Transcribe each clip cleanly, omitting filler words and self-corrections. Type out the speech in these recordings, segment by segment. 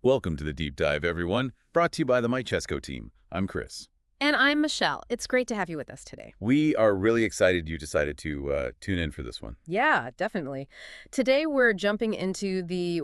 Welcome to the Deep Dive, everyone. Brought to you by the MyChesCo team. I'm Chris. And I'm Michelle. It's great to have you with us today. We are really excited you decided to tune in for this one. Yeah, definitely. Today we're jumping into the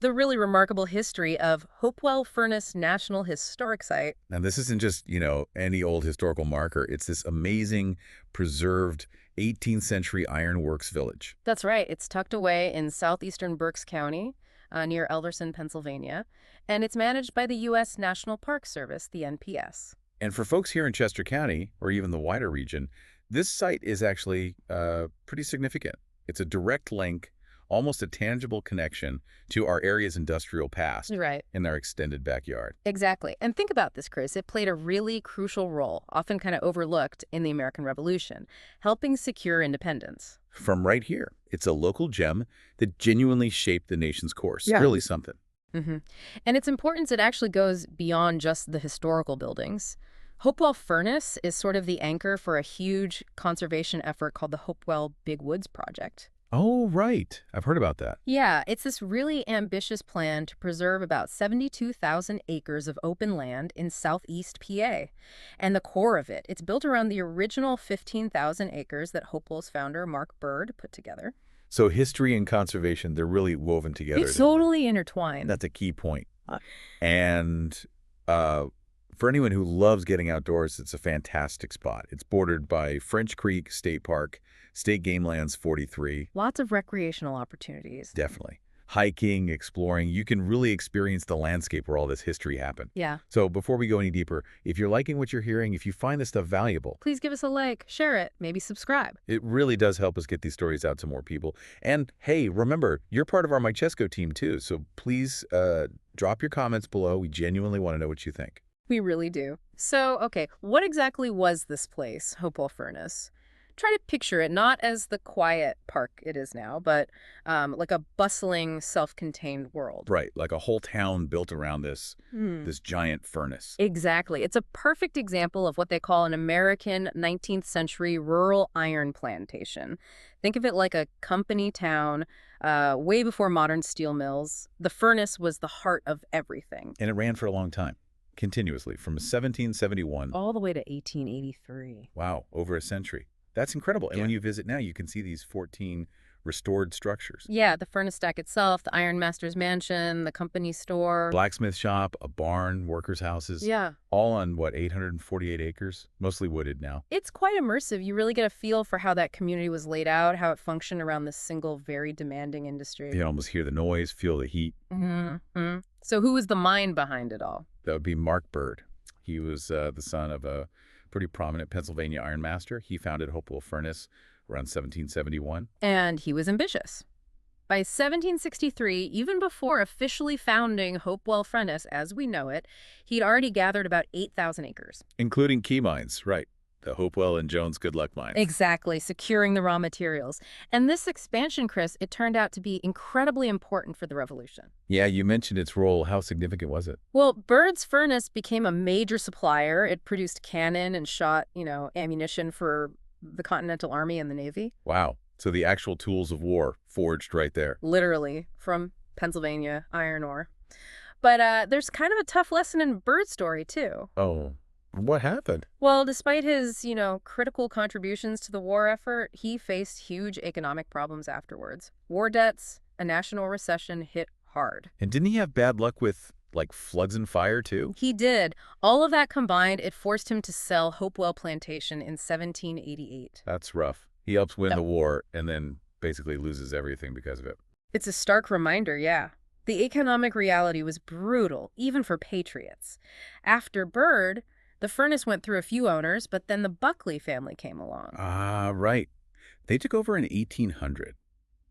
really remarkable history of Hopewell Furnace National Historic Site. Now, this isn't just, any old historical marker. It's this amazing, preserved 18th century ironworks village. That's right. It's tucked away in southeastern Berks County, near Elverson, Pennsylvania, and it's managed by the U.S. National Park Service, the NPS. And for folks here in Chester County, or even the wider region, this site is actually pretty significant. It's a direct link, almost a tangible connection to our area's industrial past in our extended backyard. Exactly. And think about this, Chris. It played a really crucial role, often kind of overlooked, in the American Revolution, helping secure independence. From right here, it's a local gem that genuinely shaped the nation's course. Yeah. Really something. Mm-hmm. And its importance, it actually goes beyond just the historical buildings. Hopewell Furnace is sort of the anchor for a huge conservation effort called the Hopewell Big Woods Project. Oh, right. I've heard about that. Yeah, it's this really ambitious plan to preserve about 72,000 acres of open land in southeast PA. And the core of it, it's built around the original 15,000 acres that Hopewell's founder, Mark Bird, put together. So history and conservation, they're really woven together. It's totally intertwined. That's a key point. And for anyone who loves getting outdoors, it's a fantastic spot. It's bordered by French Creek State Park, State Game Lands 43. Lots of recreational opportunities. Definitely. Hiking, exploring, you can really experience the landscape where all this history happened. Yeah. So before we go any deeper, if you're liking what you're hearing, if you find this stuff valuable, please give us a like, share it, maybe subscribe. It really does help us get these stories out to more people. And hey, remember, you're part of our MyChesCo team too, so please drop your comments below. We genuinely want to know what you think. We really do. So, okay, what exactly was this place, Hopewell Furnace? Try to picture it not as the quiet park it is now, but like a bustling, self-contained world. Right, like a whole town built around this giant furnace. Exactly. It's a perfect example of what they call an American 19th century rural iron plantation. Think of it like a company town way before modern steel mills. The furnace was the heart of everything. And it ran for a long time, continuously, from 1771. All the way to 1883. Wow, over a century. That's incredible. And Yeah. when you visit now, you can see these 14 restored structures. Yeah, the furnace stack itself, the ironmaster's mansion, the company store. Blacksmith shop, a barn, workers' houses. Yeah. All on, 848 acres? Mostly wooded now. It's quite immersive. You really get a feel for how that community was laid out, how it functioned around this single, very demanding industry. You can almost hear the noise, feel the heat. Mm-hmm. So who was the mind behind it all? That would be Mark Bird. He was the son of a pretty prominent Pennsylvania ironmaster. He founded Hopewell Furnace around 1771. And he was ambitious. By 1763, even before officially founding Hopewell Furnace as we know it, he'd already gathered about 8,000 acres. Including key mines, right. The Hopewell and Jones Good Luck mines. Exactly, securing the raw materials. And this expansion, Chris, it turned out to be incredibly important for the Revolution. Yeah, you mentioned its role. How significant was it? Well, Bird's furnace became a major supplier. It produced cannon and shot, ammunition for the Continental Army and the Navy. Wow. So the actual tools of war forged right there. Literally, from Pennsylvania, iron ore. But there's kind of a tough lesson in Bird's story, too. Oh, what happened? Well, despite his, critical contributions to the war effort, he faced huge economic problems afterwards. War debts, a national recession hit hard. And didn't he have bad luck with, floods and fire, too? He did. All of that combined, it forced him to sell Hopewell Plantation in 1788. That's rough. He helps win the war and then basically loses everything because of it. It's a stark reminder, yeah. The economic reality was brutal, even for patriots. After Bird, the furnace went through a few owners, but then the Buckley family came along. Ah, right. They took over in 1800.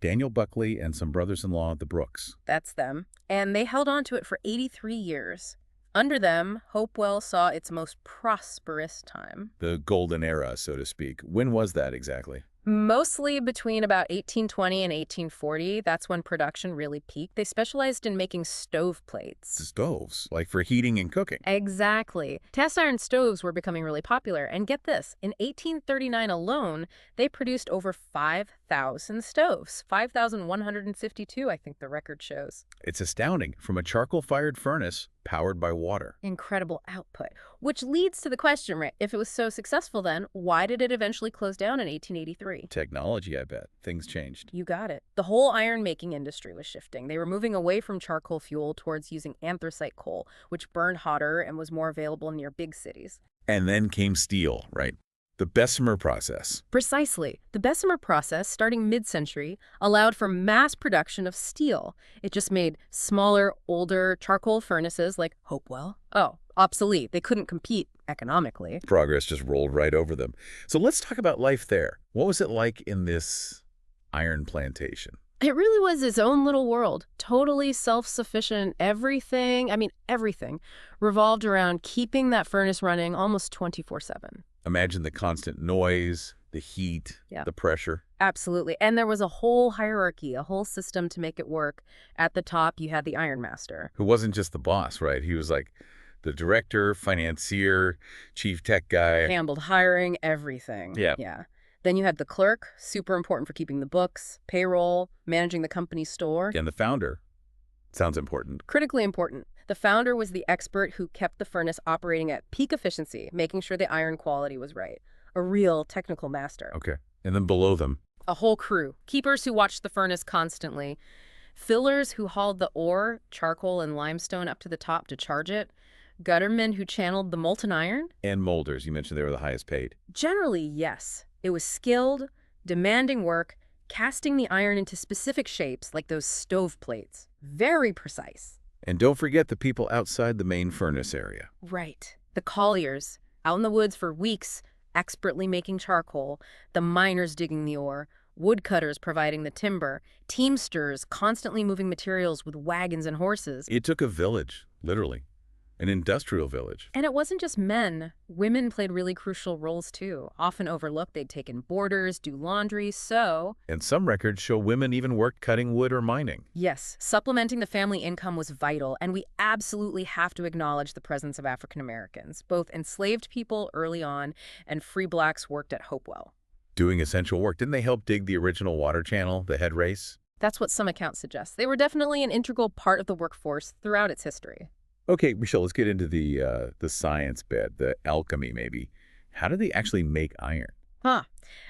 Daniel Buckley and some brothers-in-law, the Brooks. That's them. And they held on to it for 83 years. Under them, Hopewell saw its most prosperous time. The golden era, so to speak. When was that exactly? Mostly between about 1820 and 1840. That's when production really peaked. They specialized in making stove plates. Stoves, like for heating and cooking. Exactly. Cast iron stoves were becoming really popular. And get this, in 1839 alone, they produced over 5,000 5,000 stoves. 5,152, I think the record shows. It's astounding, from a charcoal-fired furnace powered by water. Incredible output. Which leads to the question, right? If it was so successful then, why did it eventually close down in 1883? Technology, I bet. Things changed. You got it. The whole iron-making industry was shifting. They were moving away from charcoal fuel towards using anthracite coal, which burned hotter and was more available near big cities. And then came steel, right? The Bessemer process. Precisely. The Bessemer process, starting mid-century, allowed for mass production of steel. It just made smaller, older charcoal furnaces like Hopewell. Obsolete. They couldn't compete economically. Progress just rolled right over them. So let's talk about life there. What was it like in this iron plantation? It really was its own little world, totally self-sufficient. Everything revolved around keeping that furnace running almost 24/7. Imagine the constant noise, the heat, the pressure. Absolutely. And there was a whole hierarchy, a whole system to make it work. At the top, you had the ironmaster. Who wasn't just the boss, right? He was like the director, financier, chief tech guy. Handled hiring, everything. Yeah. Then you had the clerk, super important for keeping the books, payroll, managing the company's store. And the founder. Sounds important. Critically important. The founder was the expert who kept the furnace operating at peak efficiency, making sure the iron quality was right. A real technical master. Okay. And then below them? A whole crew. Keepers who watched the furnace constantly. Fillers who hauled the ore, charcoal, and limestone up to the top to charge it. Guttermen who channeled the molten iron. And molders. You mentioned they were the highest paid. Generally, yes. It was skilled, demanding work, casting the iron into specific shapes like those stove plates. Very precise. And don't forget the people outside the main furnace area. Right. The colliers, out in the woods for weeks, expertly making charcoal, the miners digging the ore, woodcutters providing the timber, teamsters constantly moving materials with wagons and horses. It took a village, literally. An industrial village. And it wasn't just men. Women played really crucial roles too. Often overlooked, they'd take in boarders, do laundry, sew. And some records show women even worked cutting wood or mining. Yes, supplementing the family income was vital, and we absolutely have to acknowledge the presence of African Americans. Both enslaved people early on and free blacks worked at Hopewell. Doing essential work. Didn't they help dig the original water channel, the head race? That's what some accounts suggest. They were definitely an integral part of the workforce throughout its history. Okay, Michelle, let's get into the science bit, the alchemy maybe. How do they actually make iron?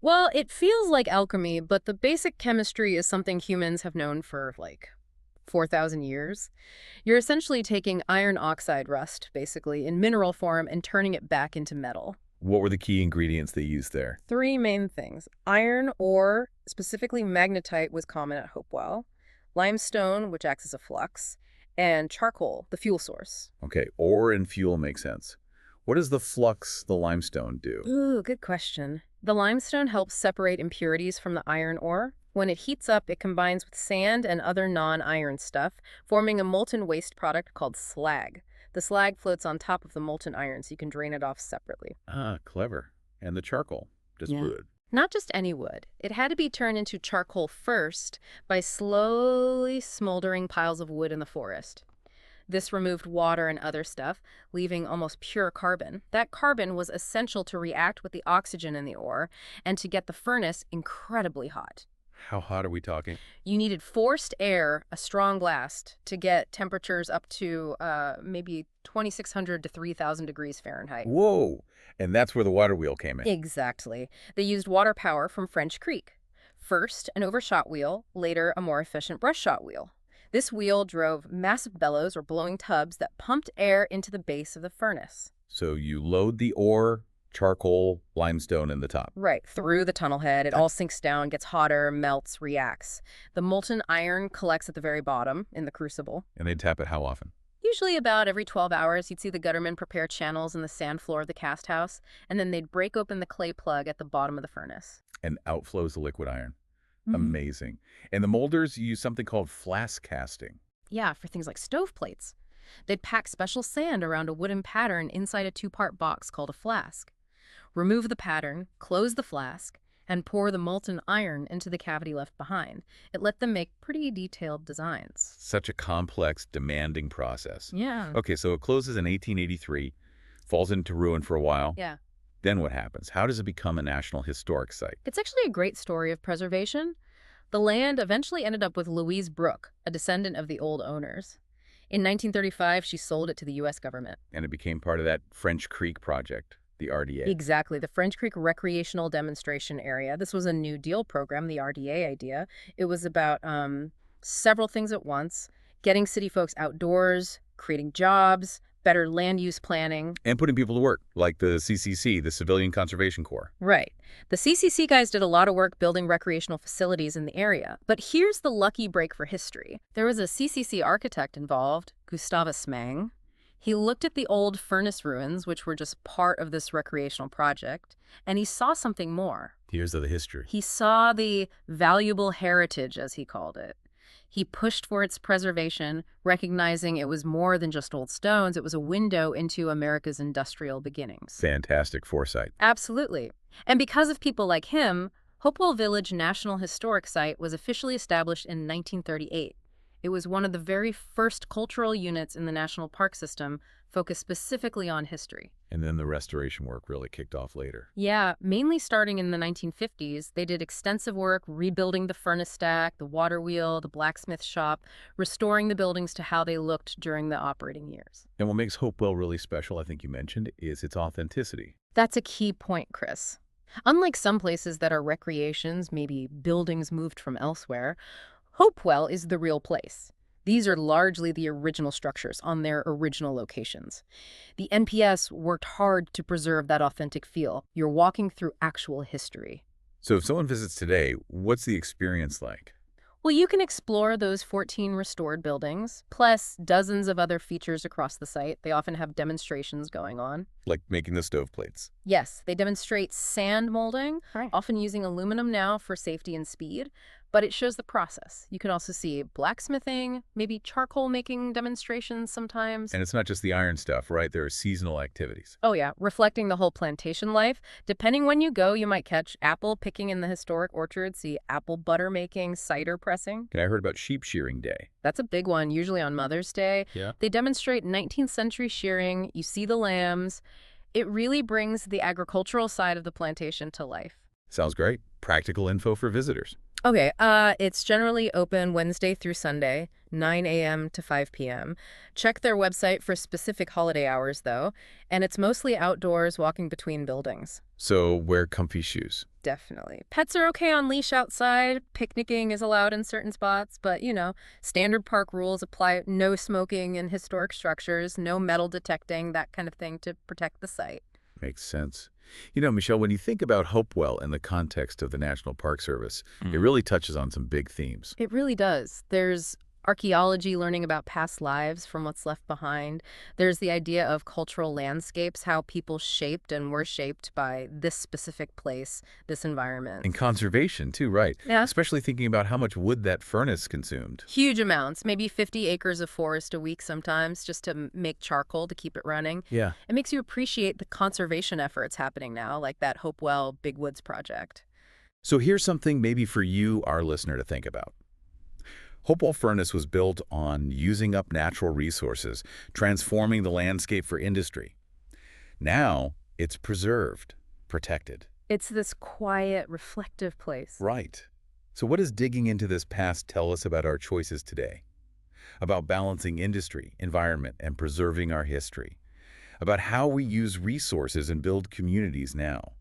Well, it feels like alchemy, but the basic chemistry is something humans have known for, 4,000 years. You're essentially taking iron oxide rust, basically, in mineral form and turning it back into metal. What were the key ingredients they used there? 3 main things. Iron ore, specifically magnetite, was common at Hopewell. Limestone, which acts as a flux. And charcoal, the fuel source. Okay, ore and fuel make sense. What does the flux, the limestone, do? Ooh, good question. The limestone helps separate impurities from the iron ore. When it heats up, it combines with sand and other non-iron stuff, forming a molten waste product called slag. The slag floats on top of the molten iron, so you can drain it off separately. Ah, clever. And the charcoal, just wood. Not just any wood. It had to be turned into charcoal first by slowly smoldering piles of wood in the forest. This removed water and other stuff, leaving almost pure carbon. That carbon was essential to react with the oxygen in the ore and to get the furnace incredibly hot. How hot are we talking? You needed forced air, a strong blast, to get temperatures up to maybe 2,600 to 3,000 degrees Fahrenheit. Whoa! And that's where the water wheel came in. Exactly. They used water power from French Creek. First, an overshot wheel, later a more efficient brush shot wheel. This wheel drove massive bellows or blowing tubs that pumped air into the base of the furnace. So you load the ore, charcoal, limestone in the top. Right, through the tunnel head. It all sinks down, gets hotter, melts, reacts. The molten iron collects at the very bottom in the crucible. And they tap it how often? Usually about every 12 hours, you'd see the guttermen prepare channels in the sand floor of the cast house, and then they'd break open the clay plug at the bottom of the furnace. And out flows the liquid iron. Amazing. And the molders use something called flask casting. Yeah, for things like stoveplates. They'd pack special sand around a wooden pattern inside a 2-part box called a flask. Remove the pattern, close the flask, and pour the molten iron into the cavity left behind. It let them make pretty detailed designs. Such a complex, demanding process. Yeah. Okay, so it closes in 1883, falls into ruin for a while. Yeah. Then what happens? How does it become a National Historic Site? It's actually a great story of preservation. The land eventually ended up with Louise Brooke, a descendant of the old owners. In 1935, she sold it to the U.S. government. And it became part of that French Creek project, the RDA. Exactly, the French Creek Recreational Demonstration Area. This was a New Deal program, the RDA idea. It was about several things at once: getting city folks outdoors, creating jobs, better land use planning. And putting people to work, like the CCC, the Civilian Conservation Corps. Right. The CCC guys did a lot of work building recreational facilities in the area. But here's the lucky break for history. There was a CCC architect involved, Gustavus Mang. He looked at the old furnace ruins, which were just part of this recreational project, and he saw something more. Here's the history. He saw the valuable heritage, as he called it. He pushed for its preservation, recognizing it was more than just old stones. It was a window into America's industrial beginnings. Fantastic foresight. Absolutely. And because of people like him, Hopewell Village National Historic Site was officially established in 1938. It was one of the very first cultural units in the national park system focused specifically on history. And then the restoration work really kicked off later. Yeah, mainly starting in the 1950s, they did extensive work rebuilding the furnace stack, the water wheel, the blacksmith shop, restoring the buildings to how they looked during the operating years. And what makes Hopewell really special, I think you mentioned, is its authenticity. That's a key point, Chris. Unlike some places that are recreations, maybe buildings moved from elsewhere, Hopewell is the real place. These are largely the original structures on their original locations. The NPS worked hard to preserve that authentic feel. You're walking through actual history. So if someone visits today, what's the experience like? Well, you can explore those 14 restored buildings, plus dozens of other features across the site. They often have demonstrations going on. Like making the stoveplates. Yes, they demonstrate sand molding, often using aluminum now for safety and speed, but it shows the process. You can also see blacksmithing, maybe charcoal making demonstrations sometimes. And it's not just the iron stuff, right? There are seasonal activities. Oh yeah, reflecting the whole plantation life. Depending when you go, you might catch apple picking in the historic orchard, see apple butter making, cider pressing. And I heard about sheep shearing day. That's a big one, usually on Mother's Day. Yeah. They demonstrate 19th century shearing. You see the lambs. It really brings the agricultural side of the plantation to life. Sounds great. Practical info for visitors. Okay, it's generally open Wednesday through Sunday, 9 a.m. to 5 p.m. Check their website for specific holiday hours, though, and it's mostly outdoors, walking between buildings. So wear comfy shoes. Definitely. Pets are okay on leash outside. Picnicking is allowed in certain spots, but, standard park rules apply. No smoking in historic structures, no metal detecting, that kind of thing to protect the site. Makes sense. Michelle, when you think about Hopewell in the context of the National Park Service, it really touches on some big themes. It really does. There's archaeology, learning about past lives from what's left behind. There's the idea of cultural landscapes, how people shaped and were shaped by this specific place, this environment. And conservation, too, right? Yeah. Especially thinking about how much wood that furnace consumed. Huge amounts, maybe 50 acres of forest a week sometimes, just to make charcoal to keep it running. Yeah. It makes you appreciate the conservation efforts happening now, like that Hopewell Big Woods project. So here's something maybe for you, our listener, to think about. Hopewell Furnace was built on using up natural resources, transforming the landscape for industry. Now, it's preserved, protected. It's this quiet, reflective place. Right. So what does digging into this past tell us about our choices today? About balancing industry, environment, and preserving our history. About how we use resources and build communities now.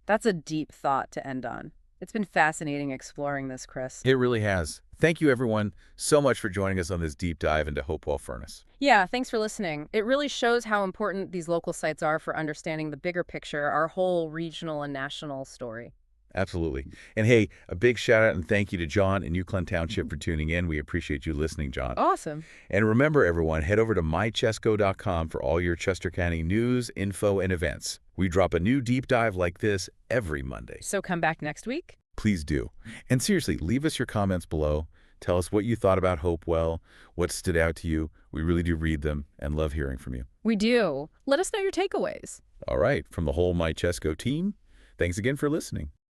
That's a deep thought to end on. It's been fascinating exploring this, Chris. It really has. Thank you, everyone, so much for joining us on this deep dive into Hopewell Furnace. Yeah, thanks for listening. It really shows how important these local sites are for understanding the bigger picture, our whole regional and national story. Absolutely. And hey, a big shout out and thank you to John in Euclid Township for tuning in. We appreciate you listening, John. Awesome. And remember, everyone, head over to MyChesCo.com for all your Chester County news, info, and events. We drop a new deep dive like this every Monday. So come back next week? Please do. And seriously, leave us your comments below. Tell us what you thought about Hopewell, what stood out to you. We really do read them and love hearing from you. We do. Let us know your takeaways. All right. From the whole MyChesCo team, thanks again for listening.